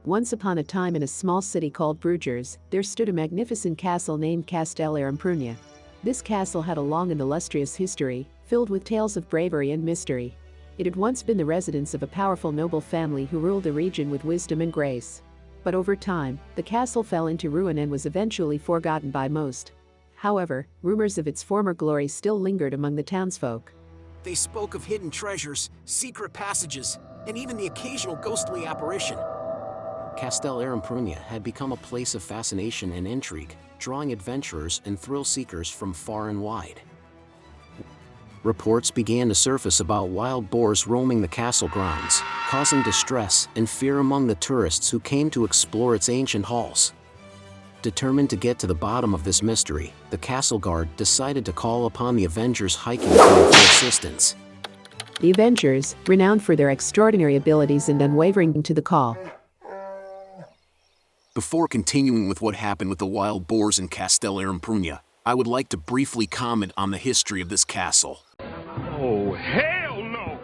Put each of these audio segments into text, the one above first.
Once upon a time in a small city called Brugers, there stood a magnificent castle named Castell Eramprunyà. This castle had a long and illustrious history, filled with tales of bravery and mystery. It had once been the residence of a powerful noble family who ruled the region with wisdom and grace. But over time, the castle fell into ruin and was eventually forgotten by most. However, rumors of its former glory still lingered among the townsfolk. They spoke of hidden treasures, secret passages, and even the occasional ghostly apparition. Castell Eramprunyà had become a place of fascination and intrigue, drawing adventurers and thrill-seekers from far and wide. Reports began to surface about wild boars roaming the castle grounds, causing distress and fear among the tourists who came to explore its ancient halls. Determined to get to the bottom of this mystery, the castle guard decided to call upon the Avengers hiking team for assistance. The Avengers, renowned for their extraordinary abilities and unwavering to the call. Before continuing with what happened with the wild boars in Castell Eramprunyà, I would like to briefly comment on the history of this castle. Oh, hell no!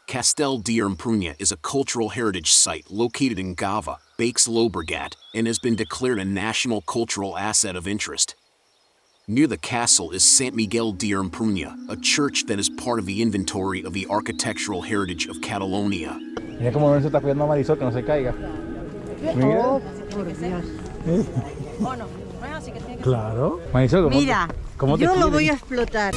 Castell d'Eramprunyà is a cultural heritage site located in Cova, Llobregat, and has been declared a national cultural asset of interest. Near the castle is Sant Miquel d'Eramprunyà, a church that is part of the inventory of the architectural heritage of Catalonia. Mira cómo no se está cuidando a Marisol que no se caiga. Oh, por Dios. Claro. Marisol, mira, ¿cómo te yo lo quieren? voy a explotar.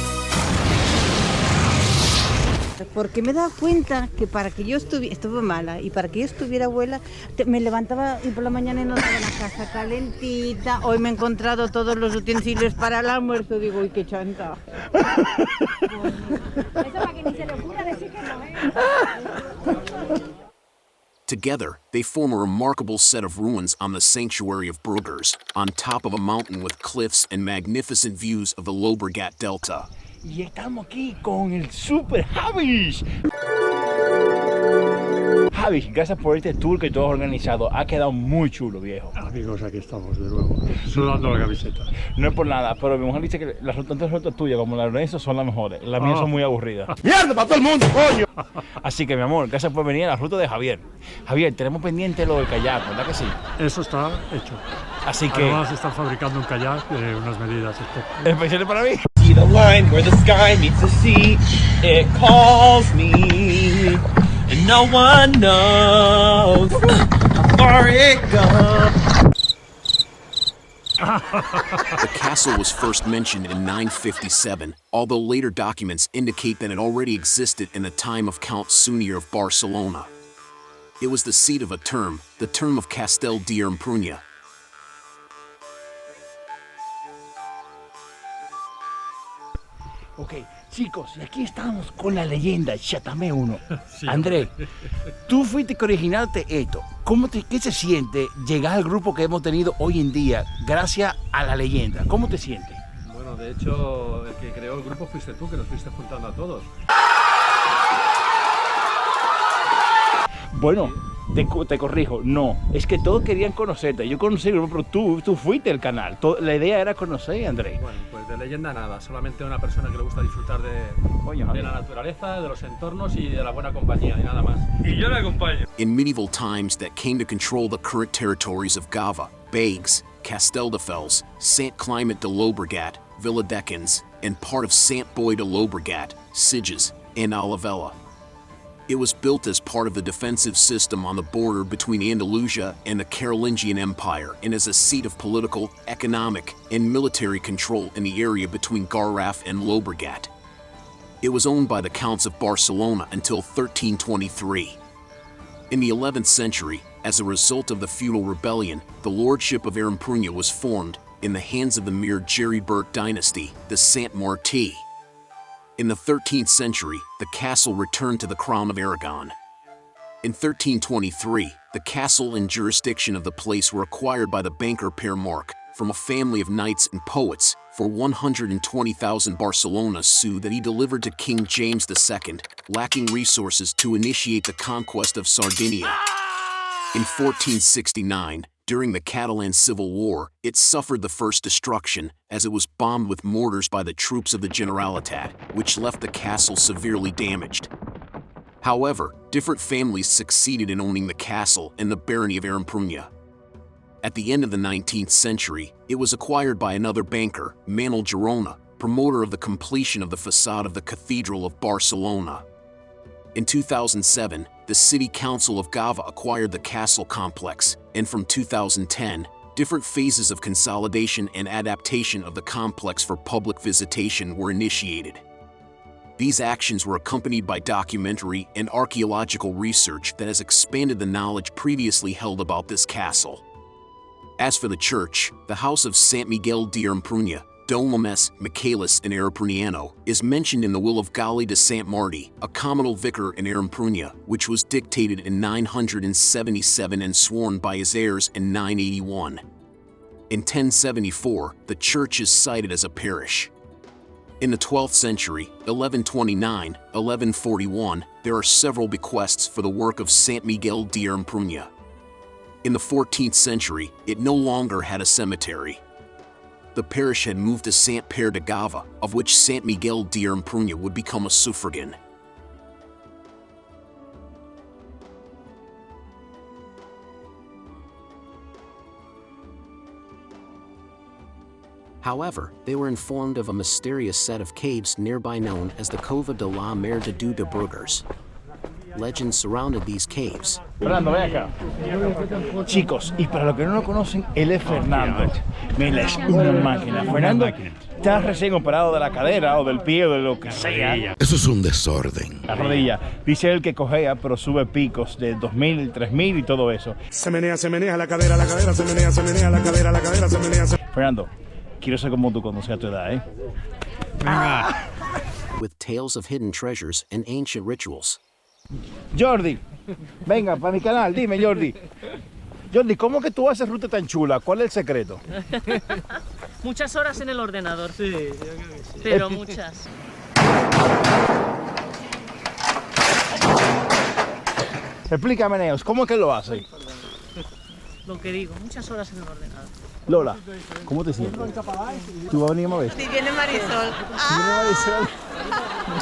Porque me he dado cuenta que para que yo estuve mala y para que yo estuviera abuela, me levantaba y por la mañana y no estaba la casa calentita. Hoy me he encontrado todos los utensilios para el almuerzo. Digo, uy, qué chanta. Eso para que ni se le ocurra decir que no, Together, they form a remarkable set of ruins on the sanctuary of Brugers, on top of a mountain with cliffs and magnificent views of the Llobregat Delta. Y estamos aquí con el Super Javis. Javis, gracias por este tour que tú has organizado. Ha quedado muy chulo, viejo. Amigos, aquí estamos de nuevo, sudando la camiseta. No es por nada, pero mi mujer dice que las rutas tuyas, como las de Lorenzo, son las mejores. Las mías son muy aburridas. ¡Mierda para todo el mundo, coño! Así que, mi amor, gracias por venir a la ruta de Javier. Javier, tenemos pendiente lo del kayak, ¿verdad que sí? Eso está hecho. Así que... Además están fabricando un kayak de unas medidas especiales para mí. See the line where the sky meets the sea. It calls me, and no one knows how far it goes. The castle was first mentioned in 957, although later documents indicate that it already existed in the time of Count Sunyer of Barcelona. It was the seat of a term, the term of Castell d'Eramprunyà. Ok, chicos, y aquí estamos con la leyenda, Chatame 1. Sí. André, tú fuiste que originaste esto. ¿Qué se siente llegar al grupo que hemos tenido hoy en día gracias a la leyenda? ¿Cómo te sientes? Bueno, de hecho, el que creó el grupo fuiste tú, que nos fuiste juntando a todos. Bueno, te corrijo, no, es que todos querían conocerte. Yo conocí el grupo, pero tú fuiste el canal. La idea era conocer a André. Bueno, pues de leyenda nada, solamente una persona que le gusta disfrutar de la naturaleza, de los entornos y de la buena compañía, y nada más. Y yo le acompaño. In medieval times that came to control the current territories of Cova, Bagues, Castelldefels, Sant Clement de Llobregat, Villadecans, and part of Sant Boi de Llobregat, Sitges, and Olivella. It was built as part of the defensive system on the border between Andalusia and the Carolingian Empire and as a seat of political, economic, and military control in the area between Garraf and Llobregat. It was owned by the Counts of Barcelona until 1323. In the 11th century, as a result of the feudal rebellion, the lordship of Eramprunyà was formed, in the hands of the Mere Geribert dynasty, the Sant Martí. In the 13th century, the castle returned to the Crown of Aragon. In 1323, the castle and jurisdiction of the place were acquired by the banker Pere Marc, from a family of knights and poets, for 120,000 Barcelona sous that he delivered to King James II, lacking resources to initiate the conquest of Sardinia. In 1469, during the Catalan Civil War, it suffered the first destruction, as it was bombed with mortars by the troops of the Generalitat, which left the castle severely damaged. However, different families succeeded in owning the castle and the barony of Eramprunyà. At the end of the 19th century, it was acquired by another banker, Manuel Girona, promoter of the completion of the facade of the Cathedral of Barcelona. In 2007, the City Council of Cova acquired the castle complex, and from 2010, different phases of consolidation and adaptation of the complex for public visitation were initiated. These actions were accompanied by documentary and archaeological research that has expanded the knowledge previously held about this castle. As for the church, the house of Sant Miquel de Eramprunyà, Domus Michaelis in Eramprunyà, is mentioned in the will of Gali de Sant Martí, a communal vicar in Eramprunyà, which was dictated in 977 and sworn by his heirs in 981. In 1074, the church is cited as a parish. In the 12th century, 1129, 1141, there are several bequests for the work of Sant Miquel de Eramprunyà. In the 14th century, it no longer had a cemetery. The parish had moved to Sant Pere de Cova, of which Sant Miquel de Eramprunyà would become a suffragan. However, they were informed of a mysterious set of caves nearby known as the Cova de la Mare de Déu de Bruguers. Legends surrounded these caves. Fernando, ven acá. Chicos, y para los que no lo conocen, él es Fernando. Mira, es una máquina. Fernando, estás recién operado de la cadera o del pie o de lo que sea. Eso es un desorden. La rodilla. Dice él que cojea, pero sube picos de 2000, 3000 y todo eso. Se menea la cadera, se menea la cadera, se menea. Fernando, quiero ser como tú cuando sea tu edad, ¿eh? Venga. With tales of hidden treasures and ancient rituals. Jordi, venga para mi canal, dime Jordi. Jordi, ¿cómo que tú haces ruta tan chula? ¿Cuál es el secreto? Muchas horas en el ordenador. Sí, yo creo que sí. Pero muchas. Explícame, Neos, ¿cómo es que lo hace? Lo que digo, muchas horas en el ordenador. Lola, ¿cómo te sientes? ¿Tú vas a venir a ver? Si viene Marisol. ¿Si viene Marisol?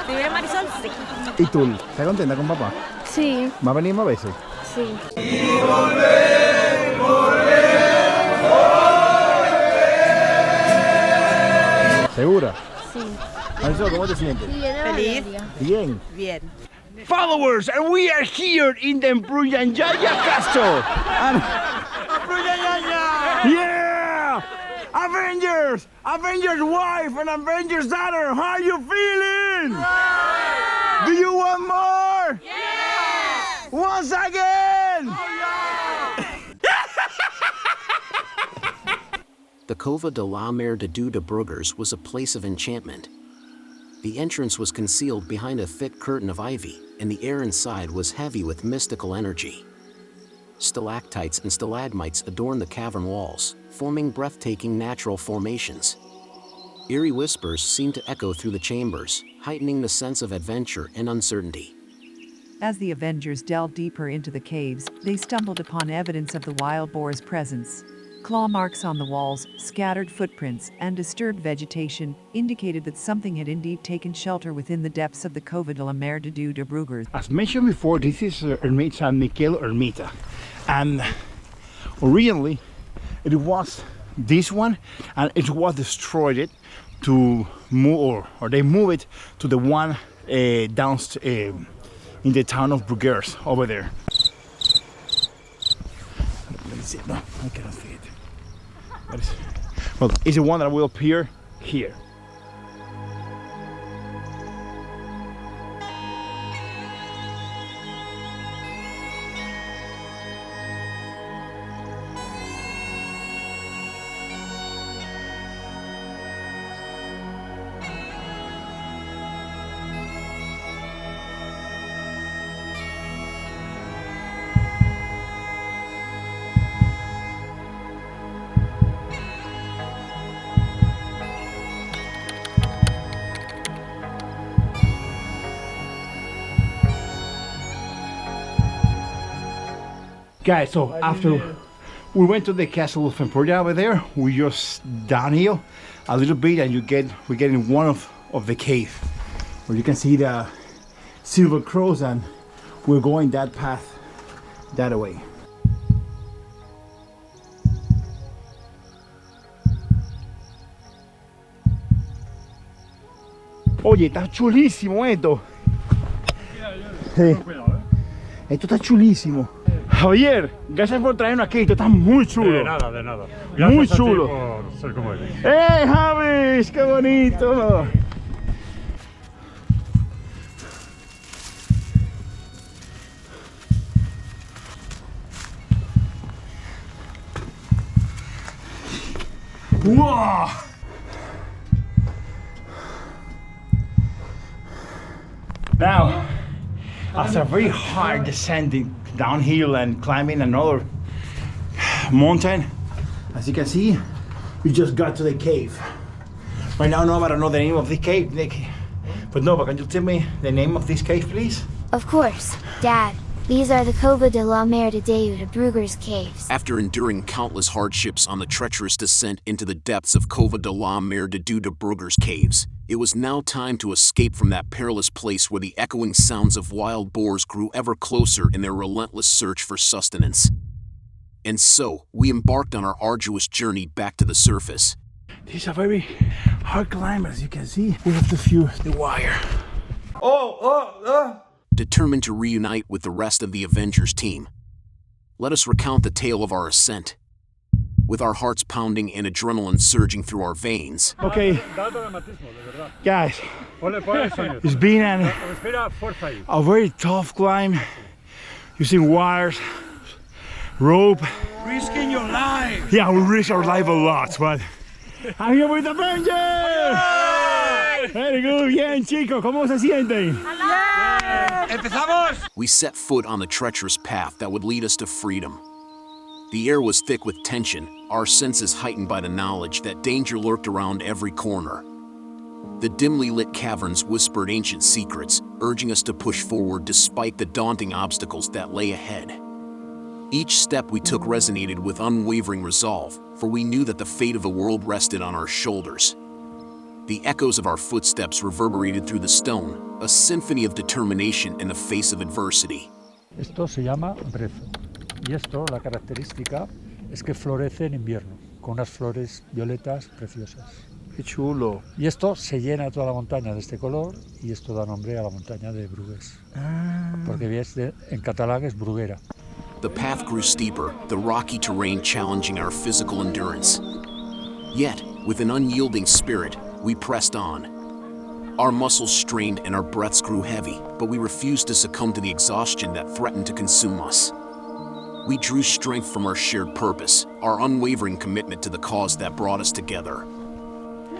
Si viene Marisol, sí. ¿Y tú? ¿Estás contenta con papá? Sí. ¿Va a venir más veces? Sí. Y volver, ¿Segura? Sí. Marisol, ¿cómo te sientes? Feliz. Bien. Bien. Followers, and we are here in the Embark Castle. Yeah! Avengers! Avengers wife and Avengers daughter, how are you feeling? Yeah! Do you want more? Yes! Once again! Oh, yeah! The Cova de la Mare de Déu de Bruguers was a place of enchantment. The entrance was concealed behind a thick curtain of ivy, and the air inside was heavy with mystical energy. Stalactites and stalagmites adorn the cavern walls, forming breathtaking natural formations. Eerie whispers seem to echo through the chambers, heightening the sense of adventure and uncertainty. As the Avengers delved deeper into the caves, they stumbled upon evidence of the wild boar's presence. Claw marks on the walls, scattered footprints, and disturbed vegetation indicated that something had indeed taken shelter within the depths of the Cova de la Mare de Déu de Bruguers. As mentioned before, this is Ermita San Miquel Ermita. And originally, it was this one, and it was destroyed to move, or they moved it to the one down in the town of Brugers over there. Let me see. No, I cannot see it. Well, it's the one that will appear here. Guys, so after we went to the castle of Embark over there, we just downhill a little bit, and we get in one of the cave where you can see the silver cross and we're going that path that way. Oye, está chulísimo esto. Sí. Esto está chulísimo. Javier, gracias por traernos aquí. Esto está muy chulo. De nada, de nada. Muy Gracias chulo. a ti por ser como eres. Javis! ¡Qué bonito! ¡Wow! Now, after very hard descending downhill and climbing another mountain, as you can see, we just got to the cave. Right now, nobody knows the name of this cave, Nick. But Nova, can you tell me the name of this cave, please? Of course, Dad. These are the Cova de la Mare de Déu de Bruguers caves. After enduring countless hardships on the treacherous descent into the depths of Cova de la Mare de Déu de Bruguers caves, it was now time to escape from that perilous place where the echoing sounds of wild boars grew ever closer in their relentless search for sustenance. And so, we embarked on our arduous journey back to the surface. These are very hard climb, as you can see. We have to fuse the wire. Determined to reunite with the rest of the Avengers team. Let us recount the tale of our ascent. With our hearts pounding and adrenaline surging through our veins. Okay, guys, it's been a very tough climb using wires, rope. Risking your life. Yeah, we risk our life a lot, but I'm here with Avengers! Very good, bien chicos, ¿cómo se sienten? ¡Empezamos! We set foot on the treacherous path that would lead us to freedom. The air was thick with tension, our senses heightened by the knowledge that danger lurked around every corner. The dimly lit caverns whispered ancient secrets, urging us to push forward despite the daunting obstacles that lay ahead. Each step we took resonated with unwavering resolve, for we knew that the fate of the world rested on our shoulders. The echoes of our footsteps reverberated through the stone, a symphony of determination in the face of adversity. Esto se llama brezo. Y esto, la característica, es que florece en invierno, con unas flores violetas preciosas. ¡Qué chulo! Y esto se llena toda la montaña de este color, y esto da nombre a la montaña de Brugers. Porque ves, en catalán es bruguera. The path grew steeper, the rocky terrain challenging our physical endurance. Yet, with an unyielding spirit, we pressed on. Our muscles strained and our breaths grew heavy, but we refused to succumb to the exhaustion that threatened to consume us. We drew strength from our shared purpose, our unwavering commitment to the cause that brought us together.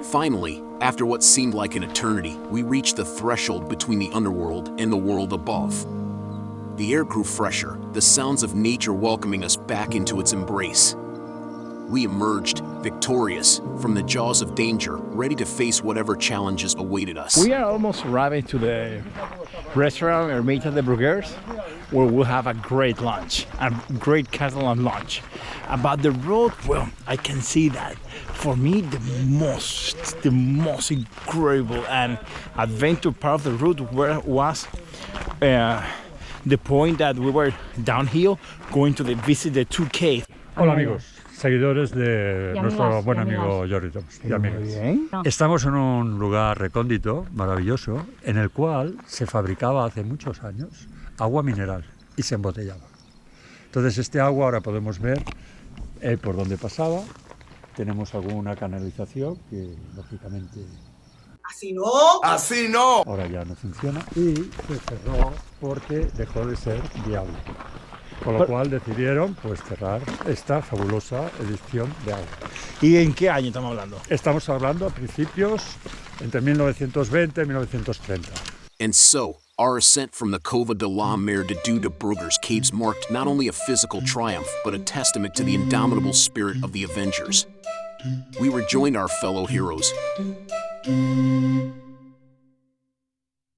Finally, after what seemed like an eternity, we reached the threshold between the underworld and the world above. The air grew fresher, the sounds of nature welcoming us back into its embrace. We emerged, victorious, from the jaws of danger, ready to face whatever challenges awaited us. We are almost arriving to the restaurant Ermita de Bruguers, where we'll have a great lunch, a great Catalan lunch. About the road, well, I can see that. For me, the most incredible and adventure part of the route was the point that we were downhill going to visit the two caves. Hola amigos, seguidores de nuestro buen amigo Jordi y amigas. Estamos en un lugar recóndito, maravilloso, en el cual se fabricaba hace muchos años agua mineral y se embotellaba. Entonces este agua ahora podemos ver por dónde pasaba. Tenemos alguna canalización que lógicamente Así no. ahora ya no funciona y se cerró porque dejó de ser viable. Con lo cual decidieron pues cerrar esta fabulosa edición de agua. ¿Y en qué año estamos hablando? Estamos hablando a principios entre 1920 y 1930. And so, our ascent from the Cova de la Mare de Déu de Bruguers caves marked not only a physical triumph, but a testament to the indomitable spirit of the Avengers. We rejoined our fellow heroes.